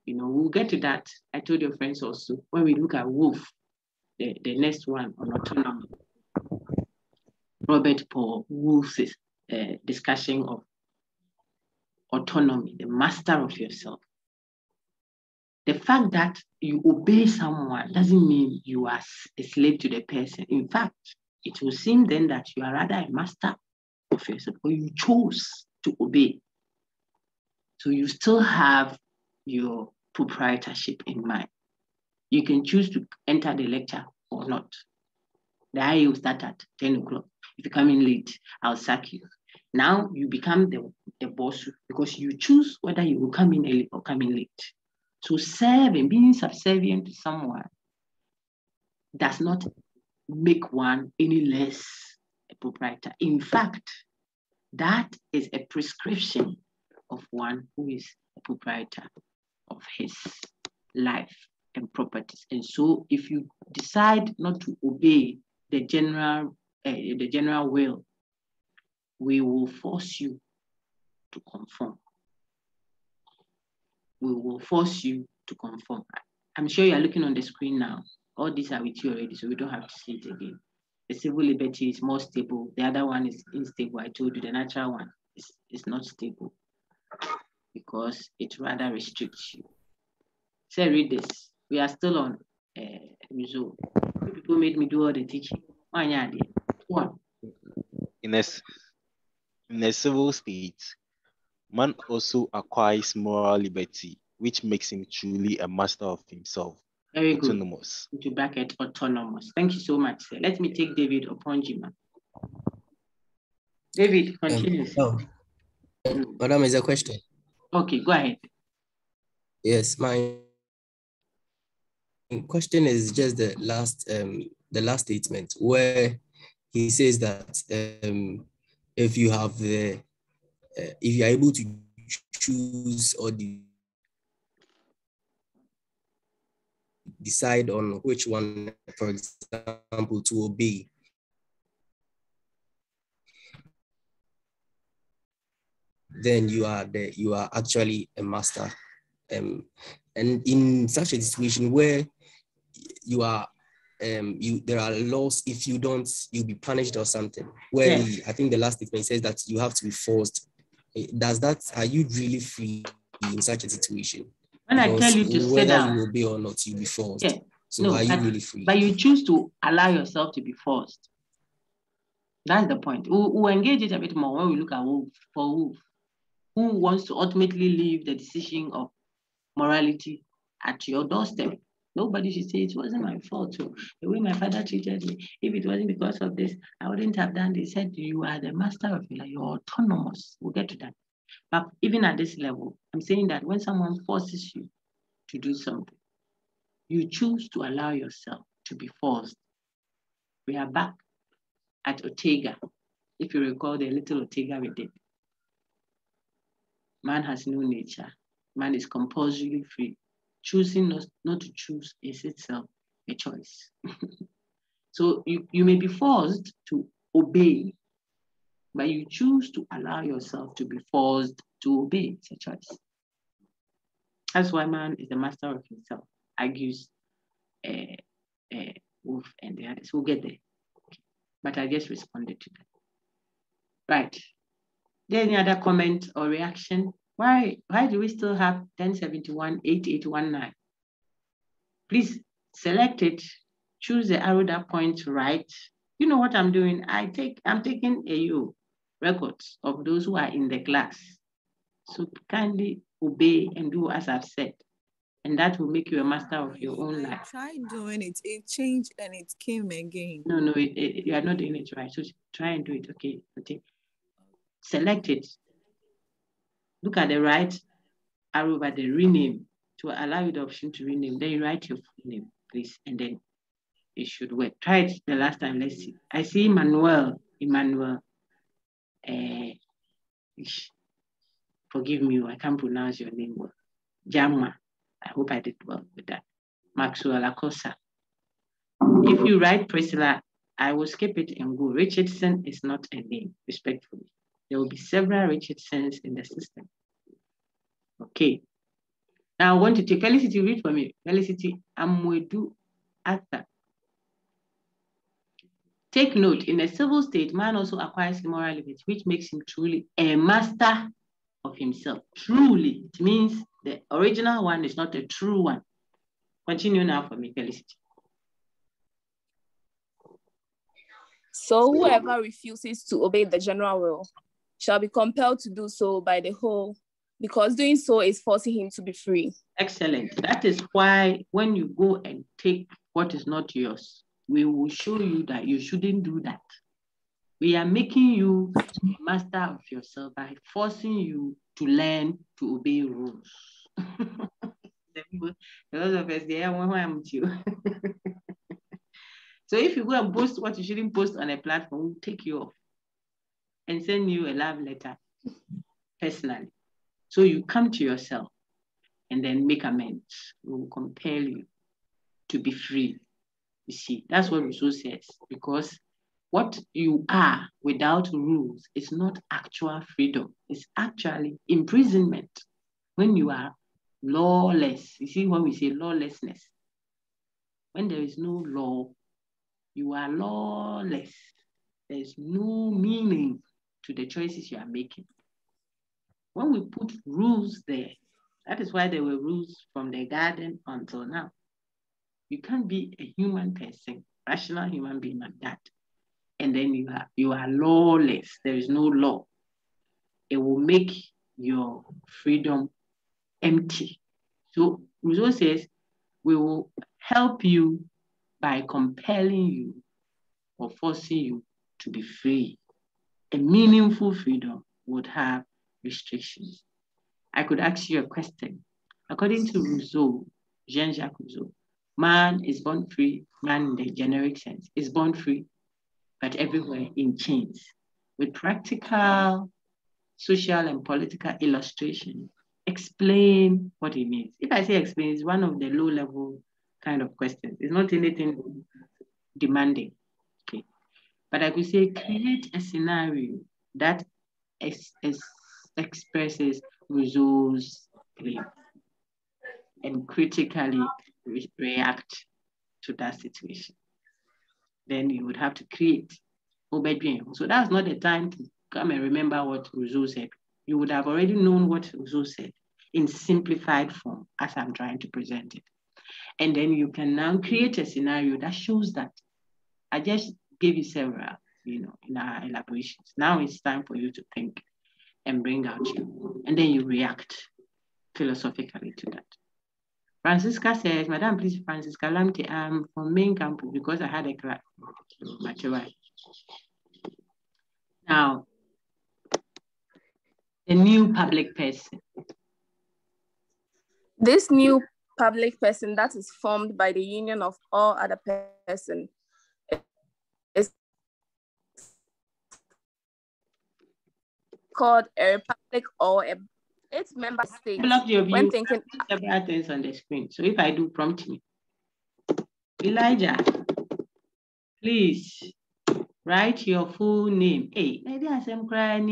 We'll get to that. I told your friends also, when we look at Wolf, the next one on autonomy, Robert Paul Wolf's discussion of autonomy, the master of yourself. The fact that you obey someone doesn't mean you are a slave to the person. In fact, it will seem then that you are rather a master of yourself, or you chose to obey. So you still have your proprietorship in mind. You can choose to enter the lecture or not. The IA will start at 10 o'clock. If you come in late, I'll sack you. Now you become the boss because you choose whether you will come in early or come in late. So serving, being subservient to someone does not make one any less a proprietor. In fact, that is a prescription of one who is a proprietor of his life and properties. And so if you decide not to obey the general will, we will force you to conform. We will force you to conform. I'm sure you are looking on the screen now. All these are with you already, so we don't have to see it again. The civil liberty is more stable. The other one is unstable. I told you the natural one is not stable because it rather restricts you. Say, read this. We are still on Rousseau. People made me do all the teaching. One. In a civil state, man also acquires moral liberty, which makes him truly a master of himself. Very autonomous. Good. Into bracket, autonomous. Thank you so much, sir. Let me take David upon Jima. David, continue. Madam, is a question. Okay, go ahead. Yes, my question is just the last statement where he says that if you have if you are able to choose or decide on which one, for example, to obey, then you are actually a master. And in such a situation where you are there are laws. If you don't, you'll be punished or something. Where I think the last statement says that you have to be forced. Are you really free in such a situation? When because I tell you to sit whether down, you obey or not, you'll be forced. Yeah. So No, are you really free? But you choose to allow yourself to be forced. That's the point. We'll engage it a bit more when we look at who wants to ultimately leave the decision of morality at your doorstep. Nobody should say it wasn't my fault. So the way my father treated me, if it wasn't because of this, I wouldn't have done this. He said you are the master of your life. You're autonomous. We'll get to that. But even at this level, I'm saying that when someone forces you to do something, you choose to allow yourself to be forced. We are back at Ortega. If you recall the little Ortega we did. Man has no nature. Man is compulsorily free. Choosing not to choose is itself a choice. So you may be forced to obey, but you choose to allow yourself to be forced to obey. It's a choice. That's why man is the master of himself, argues Wolf and the others. We'll get there. Okay. But I just responded to that. Right. There any other comment or reaction? Why do we still have 1071 8819? Please select it, choose the arrow that points right. You know what I'm doing? I'm taking AU records of those who are in the class. So kindly obey and do as I've said. And that will make you a master of your own life. I tried doing it. It changed and it came again. No, you are not doing it right. So try and do it. Okay. Select it. Look at the right arrow by the rename to allow you the option to rename. Then you write your full name, please, and then it should work. Try it the last time. Let's see. I see Emmanuel. Forgive me, I can't pronounce your name well. Jamma. I hope I did well with that. Maxwell Akosa. If you write Priscilla, I will skip it and go. Richardson is not a name, respectfully. There will be several Richardsons in the system. Okay. Now I want to take Felicity, read for me. Felicity Amwedu Arthur. Take note, in a civil state, man also acquires moral liberty, which makes him truly a master of himself. Truly, it means the original one is not a true one. Continue now for me, Felicity. So whoever refuses to obey the general will shall be compelled to do so by the whole, because doing so is forcing him to be free. Excellent. That is why when you go and take what is not yours, we will show you that you shouldn't do that. We are making you a master of yourself by forcing you to learn to obey rules. Those of us there, I'm with you. So if you go and post what you shouldn't post on a platform, we'll take you off and send you a love letter personally. So you come to yourself and then make amends. We will compel you to be free. You see, that's what Rousseau says, because what you are without rules is not actual freedom. It's actually imprisonment. When you are lawless, you see when we say lawlessness, when there is no law, you are lawless. There's no meaning to the choices you are making. When we put rules there, that is why there were rules from the garden until now. You can't be a human person, rational human being like that. And then you are lawless. There is no law. It will make your freedom empty. So Rousseau says, we will help you by compelling you or forcing you to be free. A meaningful freedom would have restrictions. I could ask you a question. According to Rousseau, Jean-Jacques Rousseau, man is born free, man in the generic sense is born free, but everywhere in chains. With practical, social, and political illustration, explain what it means. If I say explain, it's one of the low-level kind of questions. It's not anything demanding. Okay. But I could say create a scenario that expresses Rousseau's claim and critically react to that situation. then you would have to create. So that's not the time to come and remember what Rousseau said. You would have already known what Rousseau said in simplified form as I'm trying to present it. And then you can now create a scenario that shows that. I just gave you several, in our elaborations. Now it's time for you to think and bring out you, and then you react philosophically to that. Francisca says, Madam, please, Francisca Lamte, I'm from main campus because I had a class. Now, the new public person. This new public person that is formed by the union of all other persons is called a republic or its member state. Block your view. When thinking several things on the screen. So if I do, prompt me. Elijah, please write your full name. Hey, maybe I am crying.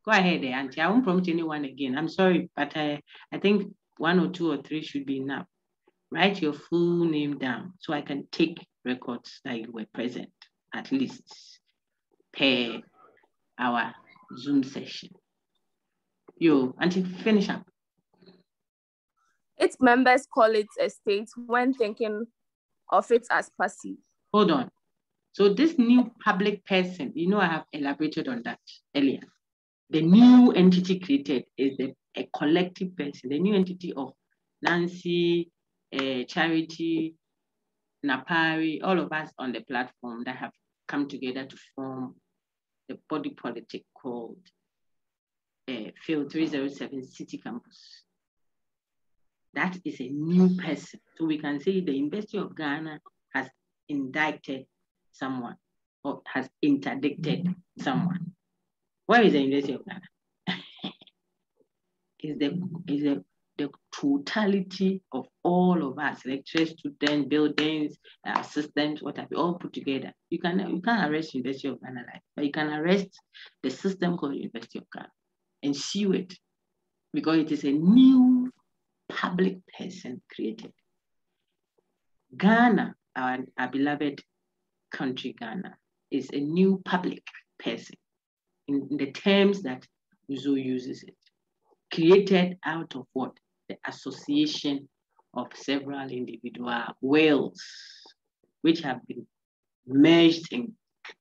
Go ahead, Auntie. I won't prompt anyone again. I'm sorry, but I think 1 or 2 or 3 should be enough. Write your full name down so I can take records that you were present, at least per our Zoom session. You, Auntie, finish up. Its members call it a state when thinking of it as passive. Hold on. So this new public person, I have elaborated on that earlier. The new entity created is a collective person, the new entity of Nancy, Charity, Napari, all of us on the platform that have come together to form the body politic called Field 307 City Campus. That is a new person. So we can say the University of Ghana has indicted someone or has interdicted someone. Where is the University of Ghana? is the totality of all of us, lecturers, students, buildings, systems, whatever, all put together. You can't arrest University of Ghana, but you can arrest the system called University of Ghana and sue it because it is a new public person created. Ghana, our beloved country, Ghana, is a new public person in the terms that Rousseau uses it. Created out of what? The association of several individual wills, which have been merged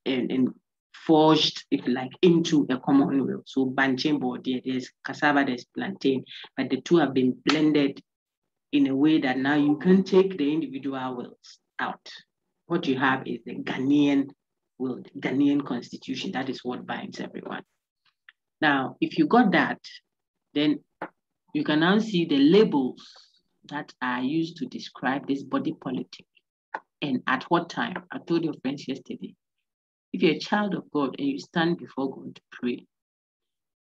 and forged, if you like, into a common will. So banchen board, there's cassava, there's plantain, but the two have been blended in a way that now you can take the individual wills out. What you have is the Ghanaian will, the Ghanaian constitution. That is what binds everyone. Now, if you got that, then you can now see the labels that are used to describe this body politic. And at what time? I told your friends yesterday, if you're a child of God and you stand before God to pray,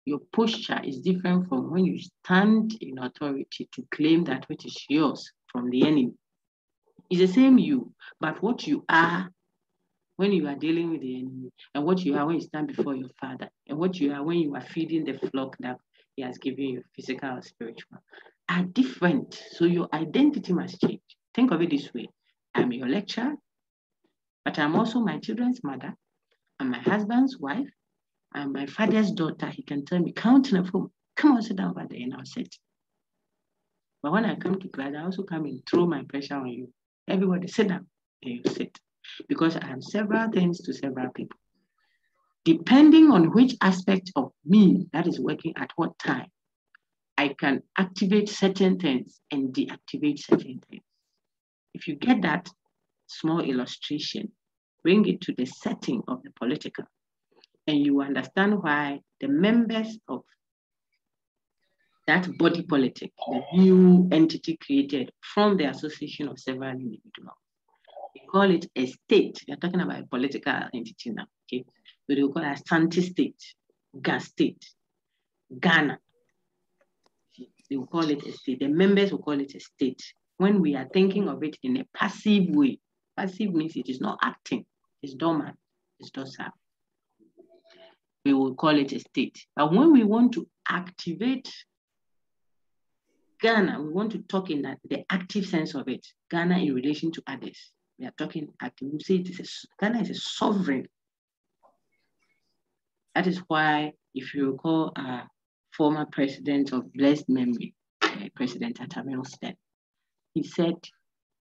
your posture is different from when you stand in authority to claim that which is yours from the enemy. It's the same you, but what you are when you are dealing with the enemy, and what you are when you stand before your Father, and what you are when you are feeding the flock that He has given you, physical or spiritual, are different. So your identity must change. Think of it this way. I'm your lecturer, but I'm also my children's mother. I'm my husband's wife. I'm my father's daughter. He can tell me, count in a phone, come on, sit down over there, and I'll sit. But when I come to class, I also come and throw my pressure on you. Everybody sit down, and you sit. Because I have several things to several people. Depending on which aspect of me that is working at what time, I can activate certain things and deactivate certain things. If you get that small illustration, bring it to the setting of the political, and you understand why the members of that body politic, the new entity created from the association of several individuals, they call it a state. They're talking about a political entity now, okay? So they will call it Asante State, Gas State, Ghana. They will call it a state. The members will call it a state. When we are thinking of it in a passive way, passive means it is not acting, it's dormant, it's docile. We will call it a state. But when we want to activate Ghana, we want to talk in the active sense of it, Ghana in relation to others. We are talking active. We say Ghana is a sovereign. That is why, if you recall, former president of blessed memory, President Atta Milstead, he said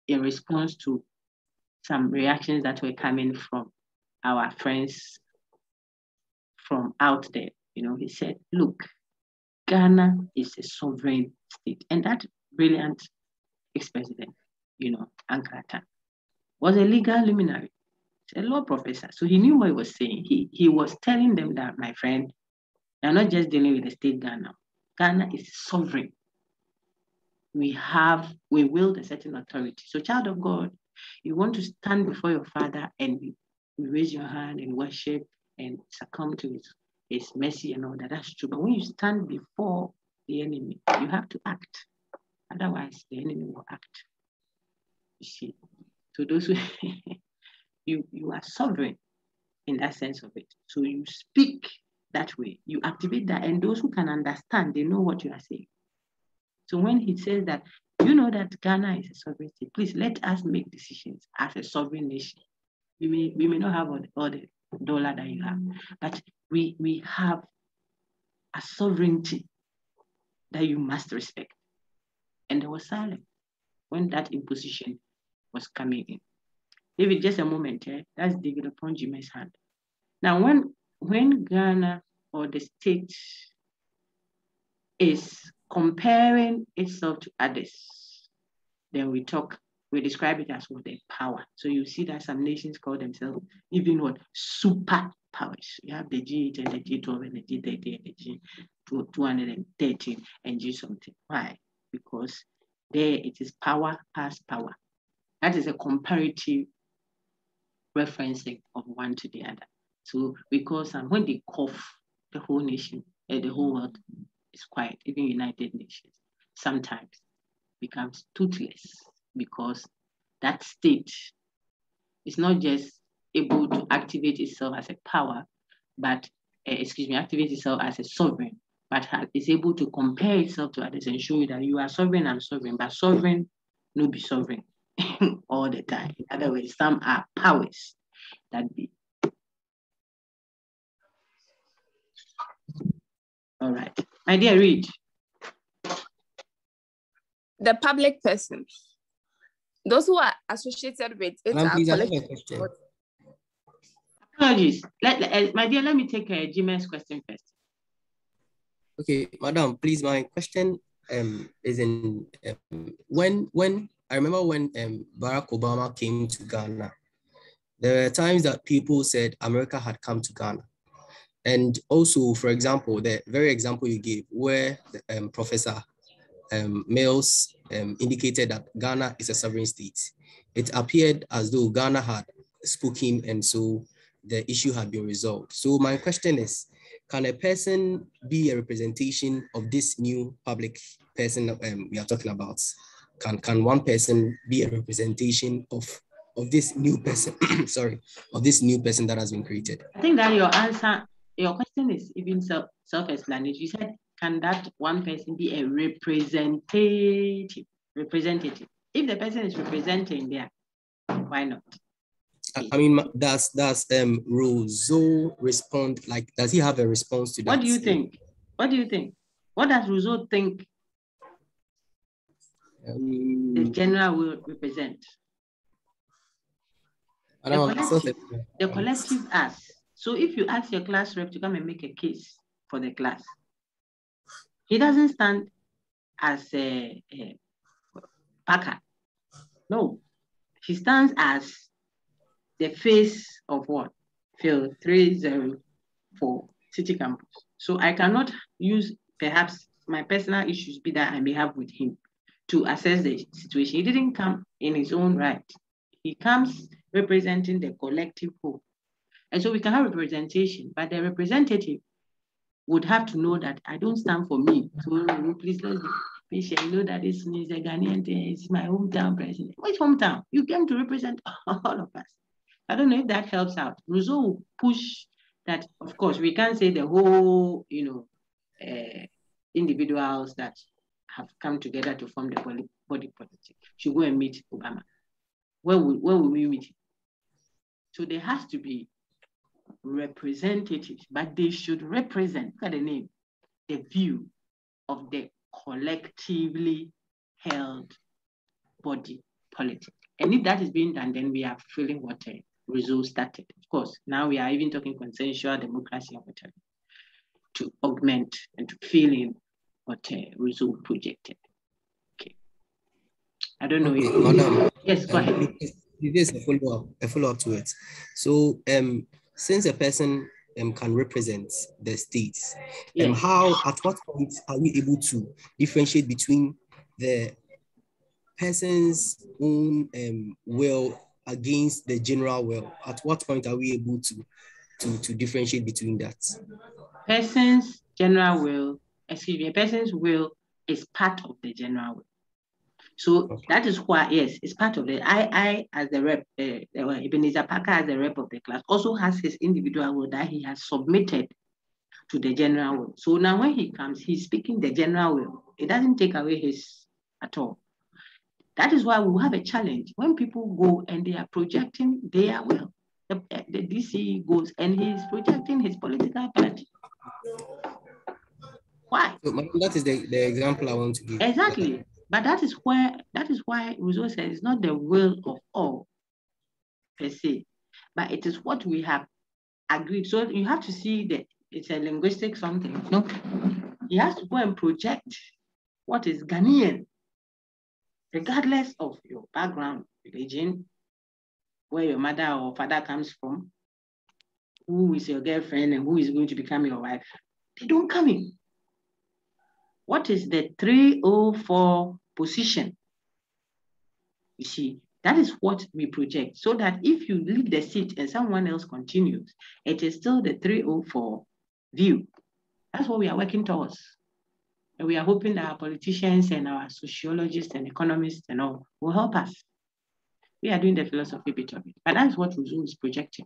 in response to some reactions that were coming from our friends from out there, he said, look, Ghana is a sovereign state. And that brilliant ex-president, Ankrata, was a legal luminary, a law professor. So he knew what he was saying. He was telling them that, my friend, you're not just dealing with the state Ghana. Ghana is sovereign. We wield a certain authority. So, child of God, you want to stand before your Father and you raise your hand and worship and succumb to his mercy and all that. That's true. But when you stand before the enemy, you have to act. Otherwise, the enemy will act. You see. So those who you are sovereign in that sense of it. So you speak that way. You activate that, and those who can understand, they know what you are saying. So when he says that, that Ghana is a sovereign state, please let us make decisions as a sovereign nation. We may not have all the dollar that you have, but we have a sovereignty that you must respect. And there was silence when that imposition was coming in. David, just a moment, that's David upon Jimmy's hand. Now, when Ghana or the state is comparing itself to others, then we describe it as what the power. So you see that some nations call themselves even what super powers. You have the G8 and the G12 and the G30 and the G213 and G something. Why? Because there it is power past power. That is a comparative referencing of one to the other. So because when they cough, the whole nation, the whole world is quiet. Even United Nations sometimes becomes toothless because that state is not just able to activate itself as a power, but activate itself as a sovereign, but is able to compare itself to others and show you that you are sovereign, I'm sovereign, but sovereign no be sovereign all the time. In other words, some are powers that be. All right. My dear, read. The public person. Those who are associated with it are collective. Apologies. My dear, let me take Jimmy's question first. Okay, Madam, please, my question is in when I remember when Barack Obama came to Ghana, there were times that people said America had come to Ghana. And also, for example, the very example you gave where Professor Mills indicated that Ghana is a sovereign state, it appeared as though Ghana had spoken and so the issue had been resolved. So my question is, can a person be a representation of this new public person we are talking about? Can one person be a representation of this new person, sorry, of this new person that has been created? I think that your question is even self-explanatory. You said, can that one person be a representative? If the person is representing there, why not? I mean, does Rousseau respond? Like, does he have a response to that? What do you think? What does Rousseau think the general will represent? The collective us. So if you ask your class rep to come and make a case for the class, he doesn't stand as a Packer. No, he stands as the face of what? Field 304 City Campus. So I cannot use perhaps my personal issues be that I may have with him to assess the situation. He didn't come in his own right. He comes representing the collective whole. And so we can have representation, but the representative would have to know that I don't stand for me. So please let's be patient. You know that this is a Ghanaian thing. It's my hometown president. Which hometown? You came to represent all of us. I don't know if that helps out. Rousseau will push that, of course, we can't say the whole, individuals that have come together to form the body politic should go and meet Obama. where will we meet? So there has to be representatives, but they should represent, look at the name, the view of the collectively held body politic. And if that is being done, then we are feeling what Rousseau started. Of course, now we are even talking consensual democracy and whatever to augment and to fill in what Rousseau projected. Okay. I don't know Okay, if... Madam. Yes, go ahead. This is a follow-up to it. So since a person can represent the states, yes. at what point are we able to differentiate between the person's own will against the general will? At what point are we able to differentiate between that? Person's general will, a person's will is part of the general will. So okay. That is why, yes, it's part of it. I as the rep, Ebenezer Parker as the rep of the class also has his individual will that he has submitted to the general will. So now when he comes, he's speaking the general will. It doesn't take away his at all. That is why we have a challenge. When people go and they are projecting their will, the DC goes and he's projecting his political party. Why? So that is the example I want to give. Exactly. But that is why Rousseau says it's not the will of all per se, but it is what we have agreed. So you have to see that it's a linguistic something. No, he has to go and project what is Ghanaian, regardless of your background, religion, where your mother or father comes from, who is your girlfriend and who is going to become your wife. They don't come in. What is the 304 position? You see, that is what we project, so that if you leave the seat and someone else continues, it is still the 304 view. That's what we are working towards. And we are hoping that our politicians and our sociologists and economists and all will help us. We are doing the philosophy bit of it, but that's what Rousseau is projecting.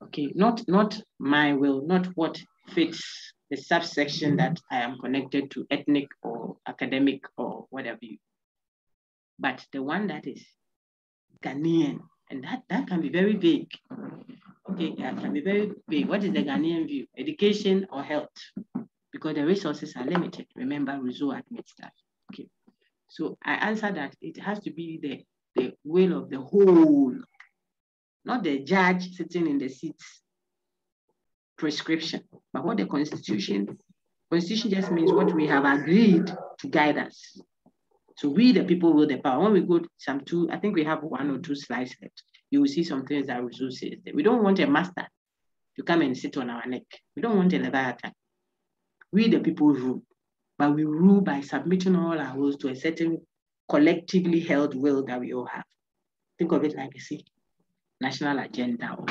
Okay, not my will, not what fits the subsection that I am connected to, ethnic or academic or whatever, but the one that is Ghanaian, and that can be very vague. Okay, that can be very vague. What is the Ghanaian view? Education or health? Because the resources are limited. Remember, Rousseau admits that. Okay, so I answer that it has to be the will of the whole, not the judge sitting in the seats prescription, but what the Constitution just means what we have agreed to guide us. So we, the people, will the power. When we go to I think we have 1 or 2 slides left. You will see some things that Rousseau says. We don't want a master to come and sit on our neck. We don't want a leviathan. We, the people, rule. But we rule by submitting all our wills to a certain collectively held will that we all have. Think of it like a national agenda or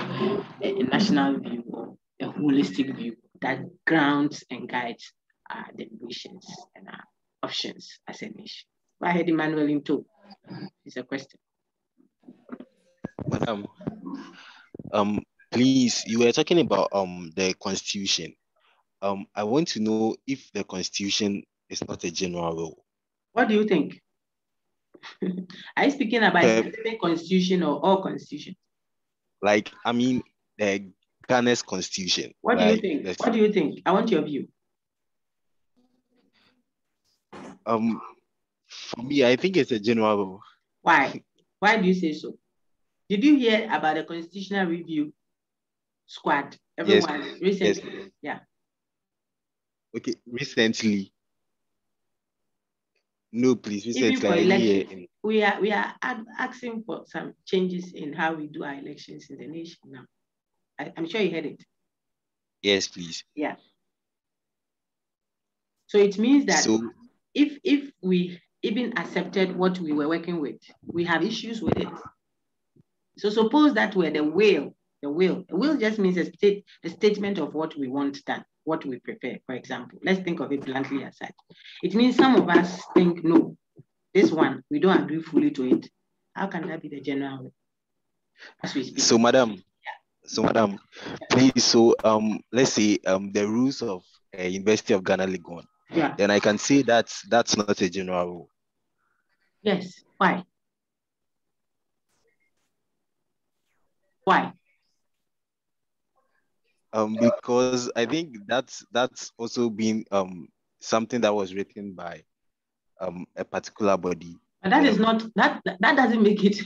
a national view or a holistic view that grounds and guides our deliberations and our options as a nation. Go ahead, Emmanuel, into it's a question. Madam, please, you were talking about the Constitution. I want to know if the Constitution is not a general rule. What do you think? Are you speaking about a specific constitution or all constitutions? Like, I mean, the Ghana's Constitution. What do you think? What do you think? I want your view. For me, I think it's a general rule. Why? Why do you say so? Did you hear about the Constitutional Review Squad? Everyone, yes. Recently, yes. Yeah. Okay, recently. No, please. Even for elections, we are asking for some changes in how we do our elections in the nation now. I'm sure you heard it. Yes, please. Yeah. So it means that if we even accepted what we were working with, we have issues with it. So suppose that were the will. The will just means a statement of what we want done, what we prefer, for example. Let's think of it bluntly as such. It means some of us think, no, this one, we don't agree fully to it. How can that be the general will? As we speak. So, madam, please, so let's say the rules of University of Ghana Legon. Yeah. Then I can say that's not a general rule. Yes. Why? Why? Because I think that's also been something that was written by a particular body. But that is not that doesn't make it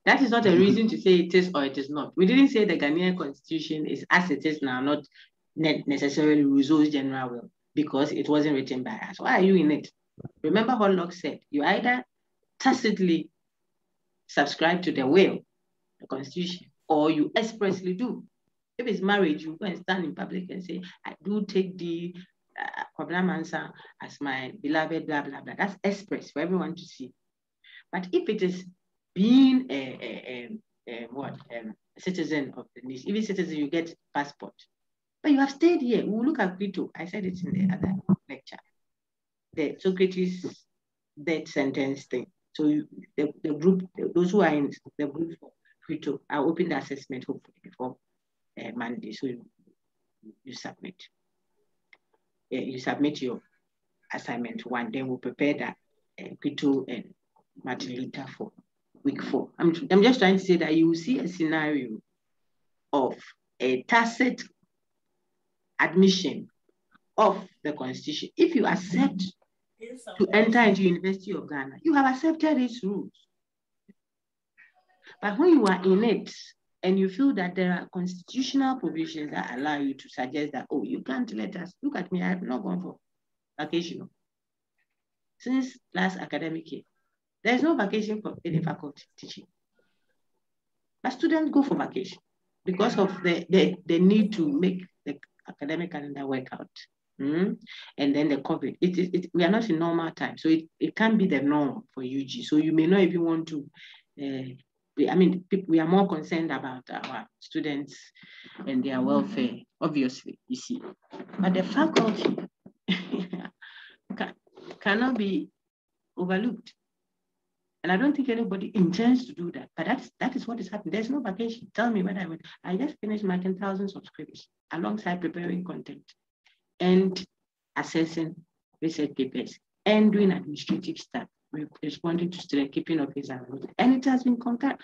that is not a reason to say it is or it is not. We didn't say the Ghanaian constitution is as it is now, not necessarily Rousseau's general will, because it wasn't written by us. Why are you in it? Remember what Locke said, you either tacitly subscribe to the will, the constitution, or you expressly do. If it's marriage, you go and stand in public and say, I do take the Mansa as my beloved, blah, blah, blah. That's express for everyone to see. But if it is being a citizen of the nation, even citizen, you get passport. But you have stayed here. We will look at Quito. I said it in the other lecture. The Socrates death sentence thing. So the group, those who are in the group for Quito, I'll open the assessment hopefully before Monday. So you submit. You submit your assignment 1, then we'll prepare that Quito and Martin Luther for week 4. I'm just trying to say that you will see a scenario of a tacit admission of the constitution. If you accept to enter into University of Ghana, you have accepted its rules. But when you are in it and you feel that there are constitutional provisions that allow you to suggest that, oh, you can't let us, look at me, I have not gone for vacation. Since last academic year, there's no vacation for any faculty teaching. But students go for vacation because of the need to make the academic calendar work out. And then the COVID, we are not in normal time. So it can't be the norm for UG. So you may not even want to, we are more concerned about our students and their welfare, obviously, you see. But the faculty cannot be overlooked. And I don't think anybody intends to do that. But that is what is happening. There's no vacation. Tell me what I went. I just finished marking thousands of scripts alongside preparing content and assessing research papers and doing administrative stuff, responding to student keeping of his and it has been concurrent.